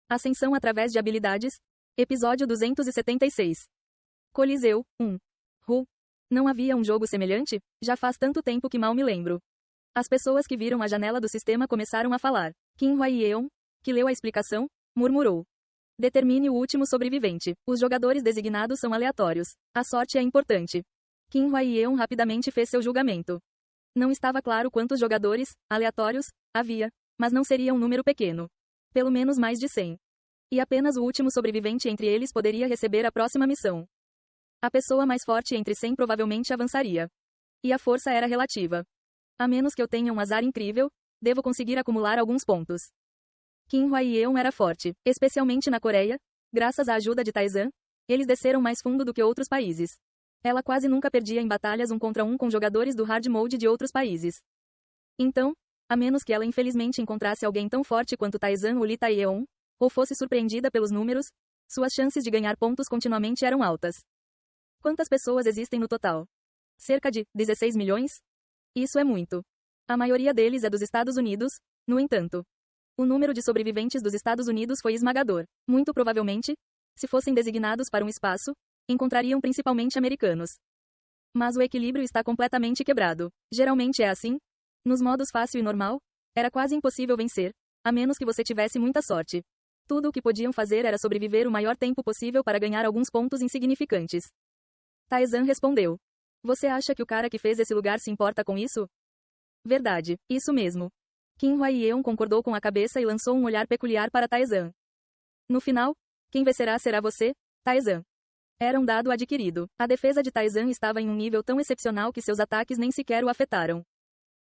Ascensão através de habilidades. Episódio 276. Coliseu, 1. Não havia um jogo semelhante? Já faz tanto tempo que mal me lembro. As pessoas que viram a janela do sistema começaram a falar. Kim Hwa-yeon, que leu a explicação, murmurou. Determine o último sobrevivente. Os jogadores designados são aleatórios. A sorte é importante. Kim Hwa-yeon rapidamente fez seu julgamento. Não estava claro quantos jogadores, aleatórios, havia, mas não seria um número pequeno. Pelo menos mais de 100. E apenas o último sobrevivente entre eles poderia receber a próxima missão. A pessoa mais forte entre 100 provavelmente avançaria. E a força era relativa. A menos que eu tenha um azar incrível, devo conseguir acumular alguns pontos. Kim Hwa-yeon era forte, especialmente na Coreia, graças à ajuda de Taizan, eles desceram mais fundo do que outros países. Ela quase nunca perdia em batalhas 1 contra 1 com jogadores do hard mode de outros países. Então, a menos que ela infelizmente encontrasse alguém tão forte quanto Taizan ou Lee Tae-yeon, ou fosse surpreendida pelos números, suas chances de ganhar pontos continuamente eram altas. Quantas pessoas existem no total? Cerca de 16 milhões? Isso é muito. A maioria deles é dos Estados Unidos, no entanto. O número de sobreviventes dos Estados Unidos foi esmagador. Muito provavelmente, se fossem designados para um espaço, encontrariam principalmente americanos. Mas o equilíbrio está completamente quebrado. Geralmente é assim. Nos modos fácil e normal, era quase impossível vencer, a menos que você tivesse muita sorte. Tudo o que podiam fazer era sobreviver o maior tempo possível para ganhar alguns pontos insignificantes. Taizan respondeu. Você acha que o cara que fez esse lugar se importa com isso? Verdade, isso mesmo. Kim Hwa-yeon concordou com a cabeça e lançou um olhar peculiar para Taizan. No final, quem vencerá será você, Taizan. Era um dado adquirido. A defesa de Taizan estava em um nível tão excepcional que seus ataques nem sequer o afetaram.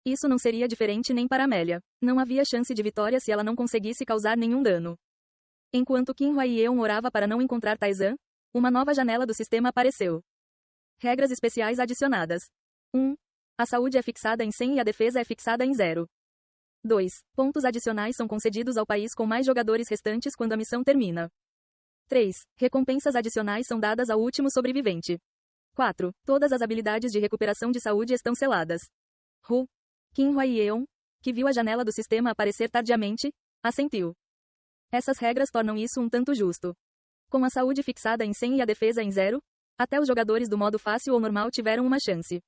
Isso não seria diferente nem para Amélia. Não havia chance de vitória se ela não conseguisse causar nenhum dano. Enquanto Kim Hwa-yeon orava para não encontrar Taizan, uma nova janela do sistema apareceu. Regras especiais adicionadas. 1. A saúde é fixada em 100 e a defesa é fixada em 0. 2. Pontos adicionais são concedidos ao país com mais jogadores restantes quando a missão termina. 3. Recompensas adicionais são dadas ao último sobrevivente. 4. Todas as habilidades de recuperação de saúde estão seladas. Kim Hwa-yeon, que viu a janela do sistema aparecer tardiamente, assentiu. Essas regras tornam isso um tanto justo. Com a saúde fixada em 100 e a defesa em 0, até os jogadores do modo fácil ou normal tiveram uma chance.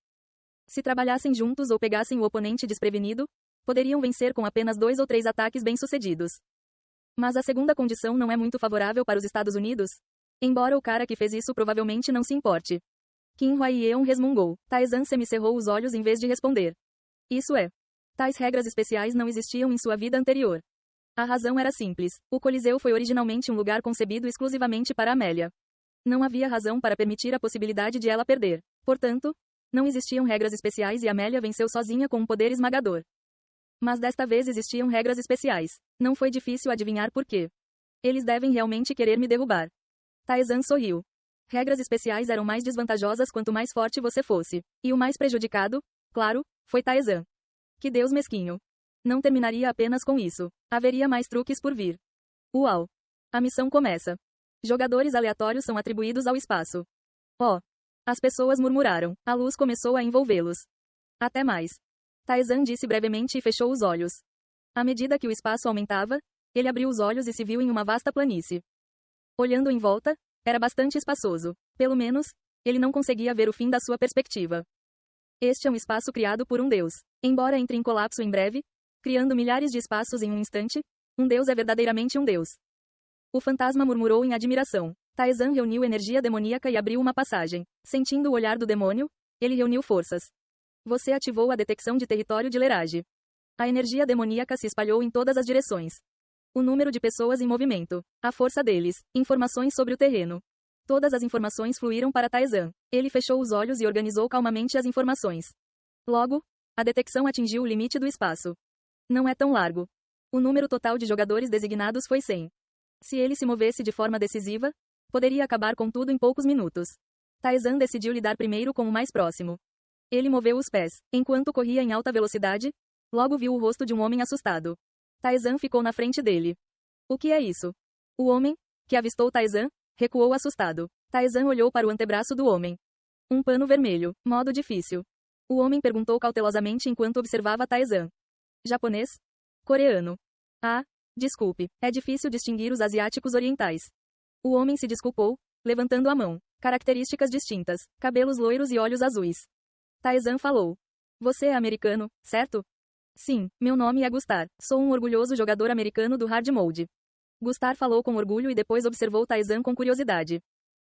Se trabalhassem juntos ou pegassem o oponente desprevenido, poderiam vencer com apenas 2 ou 3 ataques bem-sucedidos. Mas a segunda condição não é muito favorável para os Estados Unidos. Embora o cara que fez isso provavelmente não se importe. Kim Hwa-yeon resmungou. Taizan semicerrou os olhos em vez de responder. Isso é. Tais regras especiais não existiam em sua vida anterior. A razão era simples. O Coliseu foi originalmente um lugar concebido exclusivamente para Amélia. Não havia razão para permitir a possibilidade de ela perder. Portanto, não existiam regras especiais e Amélia venceu sozinha com um poder esmagador. Mas desta vez existiam regras especiais. Não foi difícil adivinhar por quê. Eles devem realmente querer me derrubar. Taizan sorriu. Regras especiais eram mais desvantajosas quanto mais forte você fosse. E o mais prejudicado, claro, foi Taizan. Que Deus mesquinho. Não terminaria apenas com isso. Haveria mais truques por vir. Uau! A missão começa. Jogadores aleatórios são atribuídos ao espaço. Oh! As pessoas murmuraram. A luz começou a envolvê-los. Até mais. Taizan disse brevemente e fechou os olhos. À medida que o espaço aumentava, ele abriu os olhos e se viu em uma vasta planície. Olhando em volta, era bastante espaçoso. Pelo menos, ele não conseguia ver o fim da sua perspectiva. Este é um espaço criado por um deus. Embora entre em colapso em breve, criando milhares de espaços em um instante, um deus é verdadeiramente um deus. O fantasma murmurou em admiração. Taizan reuniu energia demoníaca e abriu uma passagem. Sentindo o olhar do demônio, ele reuniu forças. Você ativou a detecção de território de Lerage. A energia demoníaca se espalhou em todas as direções. O número de pessoas em movimento. A força deles. Informações sobre o terreno. Todas as informações fluíram para Taizan. Ele fechou os olhos e organizou calmamente as informações. Logo, a detecção atingiu o limite do espaço. Não é tão largo. O número total de jogadores designados foi 100. Se ele se movesse de forma decisiva, poderia acabar com tudo em poucos minutos. Taizan decidiu lidar primeiro com o mais próximo. Ele moveu os pés. Enquanto corria em alta velocidade, logo viu o rosto de um homem assustado. Taizan ficou na frente dele. O que é isso? O homem, que avistou Taizan, recuou assustado. Taizan olhou para o antebraço do homem. Um pano vermelho. Modo difícil. O homem perguntou cautelosamente enquanto observava Taizan. Japonês? Coreano. Ah, Desculpe, é difícil distinguir os asiáticos orientais. O homem se desculpou, levantando a mão. Características distintas, cabelos loiros e olhos azuis. Taizan falou. Você é americano, certo? Sim, meu nome é Gustar. Sou um orgulhoso jogador americano do hard mode. Gustar falou com orgulho e depois observou Taizan com curiosidade.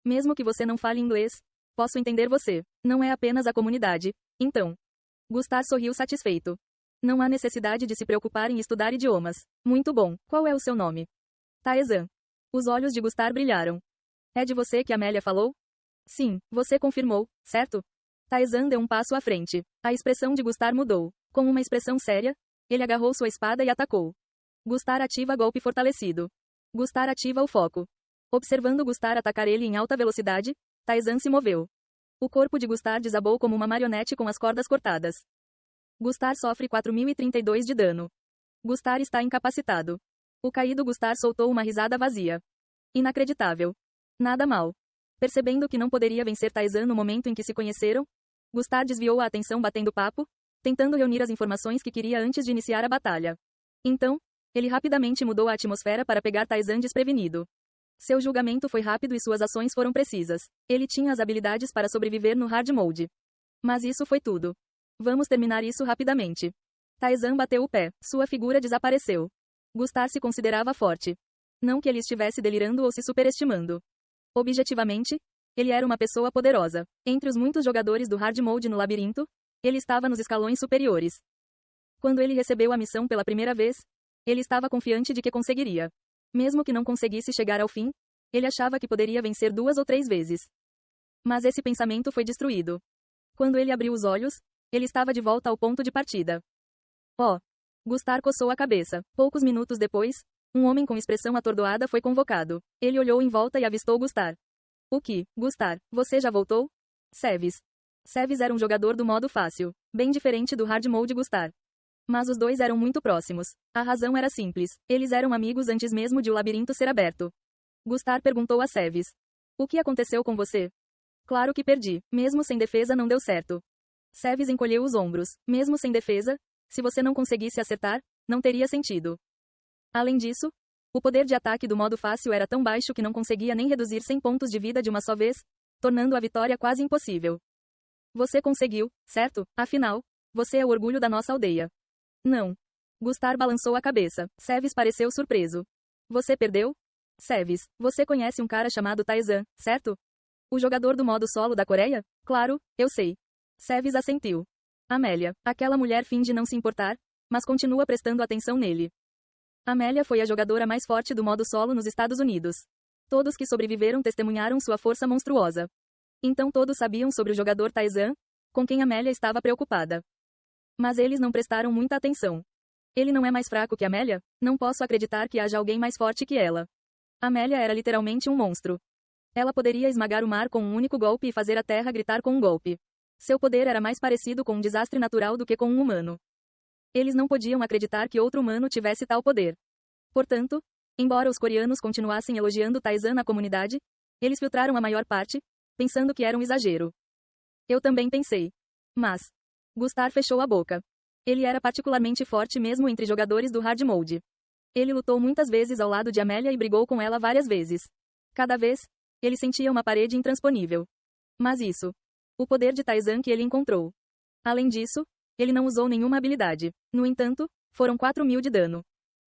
Mesmo que você não fale inglês, posso entender você. Não é apenas a comunidade. Então. Gustar sorriu satisfeito. Não há necessidade de se preocupar em estudar idiomas. Muito bom. Qual é o seu nome? Taizan. Os olhos de Gustar brilharam. É de você que Amélia falou? Sim, você confirmou, certo? Taizan deu um passo à frente. A expressão de Gustar mudou. Com uma expressão séria, ele agarrou sua espada e atacou. Gustar ativa golpe fortalecido. Gustar ativa o foco. Observando Gustar atacar ele em alta velocidade, Taizan se moveu. O corpo de Gustar desabou como uma marionete com as cordas cortadas. Gustar sofre 4032 de dano. Gustar está incapacitado. O caído Gustar soltou uma risada vazia. Inacreditável. Nada mal. Percebendo que não poderia vencer Taizan no momento em que se conheceram, Gustar desviou a atenção batendo papo, tentando reunir as informações que queria antes de iniciar a batalha. Então, ele rapidamente mudou a atmosfera para pegar Taizan desprevenido. Seu julgamento foi rápido e suas ações foram precisas. Ele tinha as habilidades para sobreviver no hard mode. Mas isso foi tudo. Vamos terminar isso rapidamente. Taizan bateu o pé. Sua figura desapareceu. Gustar se considerava forte. Não que ele estivesse delirando ou se superestimando. Objetivamente, ele era uma pessoa poderosa. Entre os muitos jogadores do hard mode no labirinto, ele estava nos escalões superiores. Quando ele recebeu a missão pela primeira vez, ele estava confiante de que conseguiria. Mesmo que não conseguisse chegar ao fim, ele achava que poderia vencer 2 ou 3 vezes. Mas esse pensamento foi destruído. Quando ele abriu os olhos, ele estava de volta ao ponto de partida. Oh! Gustar coçou a cabeça. Poucos minutos depois, um homem com expressão atordoada foi convocado. Ele olhou em volta e avistou Gustar. O que, Gustar, você já voltou? Seves. Seves era um jogador do modo fácil, bem diferente do hard mode Gustar. Mas os dois eram muito próximos. A razão era simples. Eles eram amigos antes mesmo de o labirinto ser aberto. Gustar perguntou a Seves. O que aconteceu com você? Claro que perdi. Mesmo sem defesa não deu certo. Seves encolheu os ombros. Mesmo sem defesa, se você não conseguisse acertar, não teria sentido. Além disso, o poder de ataque do modo fácil era tão baixo que não conseguia nem reduzir 100 pontos de vida de uma só vez, tornando a vitória quase impossível. Você conseguiu, certo? Afinal, você é o orgulho da nossa aldeia. Não. Gustar balançou a cabeça. Seves pareceu surpreso. Você perdeu? Seves, você conhece um cara chamado Taizan, certo? O jogador do modo solo da Coreia? Claro, eu sei. Seves assentiu. Amélia, aquela mulher finge não se importar, mas continua prestando atenção nele. Amélia foi a jogadora mais forte do modo solo nos Estados Unidos. Todos que sobreviveram testemunharam sua força monstruosa. Então todos sabiam sobre o jogador Taizan, com quem Amélia estava preocupada. Mas eles não prestaram muita atenção. Ele não é mais fraco que Amélia? Não posso acreditar que haja alguém mais forte que ela. Amélia era literalmente um monstro. Ela poderia esmagar o mar com um único golpe e fazer a terra gritar com um golpe. Seu poder era mais parecido com um desastre natural do que com um humano. Eles não podiam acreditar que outro humano tivesse tal poder. Portanto, embora os coreanos continuassem elogiando Taizan na comunidade, eles filtraram a maior parte, pensando que era um exagero. Eu também pensei. Mas Gustar fechou a boca. Ele era particularmente forte mesmo entre jogadores do hard mode. Ele lutou muitas vezes ao lado de Amélia e brigou com ela várias vezes. Cada vez, ele sentia uma parede intransponível. Mas isso. O poder de Taizan que ele encontrou. Além disso, ele não usou nenhuma habilidade. No entanto, foram 4.000 de dano.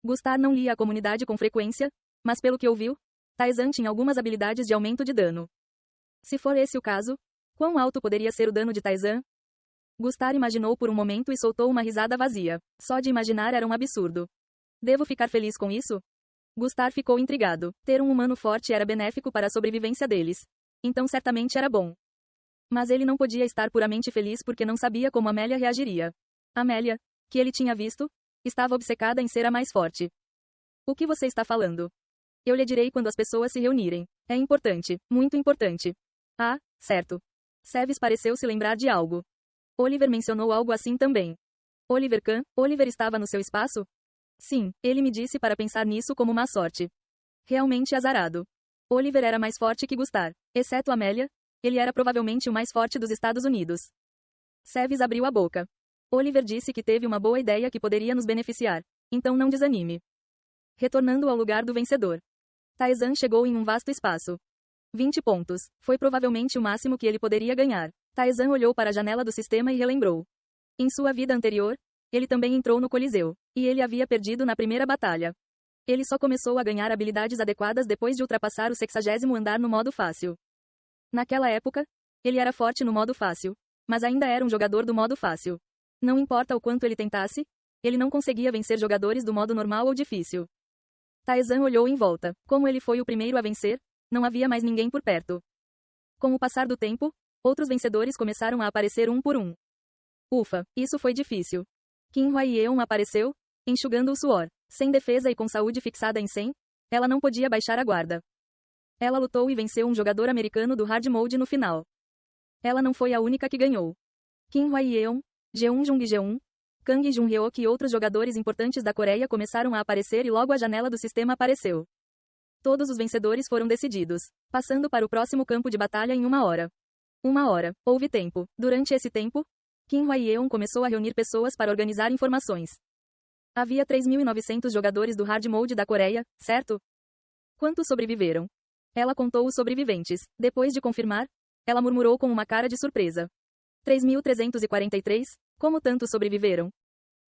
Gustar não lia a comunidade com frequência, mas pelo que ouviu, Taizan tinha algumas habilidades de aumento de dano. Se for esse o caso, quão alto poderia ser o dano de Taizan? Gustar imaginou por um momento e soltou uma risada vazia. Só de imaginar era um absurdo. Devo ficar feliz com isso? Gustar ficou intrigado. Ter um humano forte era benéfico para a sobrevivência deles. Então certamente era bom. Mas ele não podia estar puramente feliz porque não sabia como Amélia reagiria. Amélia, que ele tinha visto, estava obcecada em ser a mais forte. O que você está falando? Eu lhe direi quando as pessoas se reunirem. É importante, muito importante. Ah, certo. Seves pareceu se lembrar de algo. Oliver mencionou algo assim também. Oliver Kahn, Oliver estava no seu espaço? Sim, ele me disse para pensar nisso como má sorte. Realmente azarado. Oliver era mais forte que Gustar. Exceto Amélia, ele era provavelmente o mais forte dos Estados Unidos. Seves abriu a boca. Oliver disse que teve uma boa ideia que poderia nos beneficiar. Então não desanime. retornando ao lugar do vencedor. Taizan chegou em um vasto espaço. 20 pontos. Foi provavelmente o máximo que ele poderia ganhar. Taizan olhou para a janela do sistema e relembrou. Em sua vida anterior, ele também entrou no Coliseu. E ele havia perdido na primeira batalha. Ele só começou a ganhar habilidades adequadas depois de ultrapassar o 60º andar no modo fácil. Naquela época, ele era forte no modo fácil, mas ainda era um jogador do modo fácil. Não importa o quanto ele tentasse, ele não conseguia vencer jogadores do modo normal ou difícil. Taizan olhou em volta. Como ele foi o primeiro a vencer, não havia mais ninguém por perto. Com o passar do tempo, outros vencedores começaram a aparecer um por um. Ufa, isso foi difícil. Qin Huaiyeon apareceu, enxugando o suor. Sem defesa e com saúde fixada em 100, ela não podia baixar a guarda. Ela lutou e venceu um jogador americano do Hard Mode no final. Ela não foi a única que ganhou. Qin Huaiyeon, Jeon Jung-jeon, Kang Jun-hyuk e outros jogadores importantes da Coreia começaram a aparecer e logo a janela do sistema apareceu. Todos os vencedores foram decididos, passando para o próximo campo de batalha em 1 hora. 1 hora. Houve tempo. Durante esse tempo, Qin Huaiyeon começou a reunir pessoas para organizar informações. Havia 3.900 jogadores do Hard Mode da Coreia, certo? Quantos sobreviveram? Ela contou os sobreviventes. Depois de confirmar, ela murmurou com uma cara de surpresa. 3.343? Como tantos sobreviveram?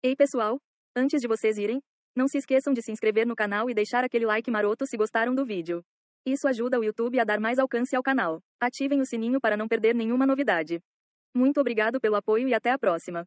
Ei pessoal, antes de vocês irem, não se esqueçam de se inscrever no canal e deixar aquele like maroto se gostaram do vídeo. Isso ajuda o YouTube a dar mais alcance ao canal. Ativem o sininho para não perder nenhuma novidade. Muito obrigado pelo apoio e até a próxima.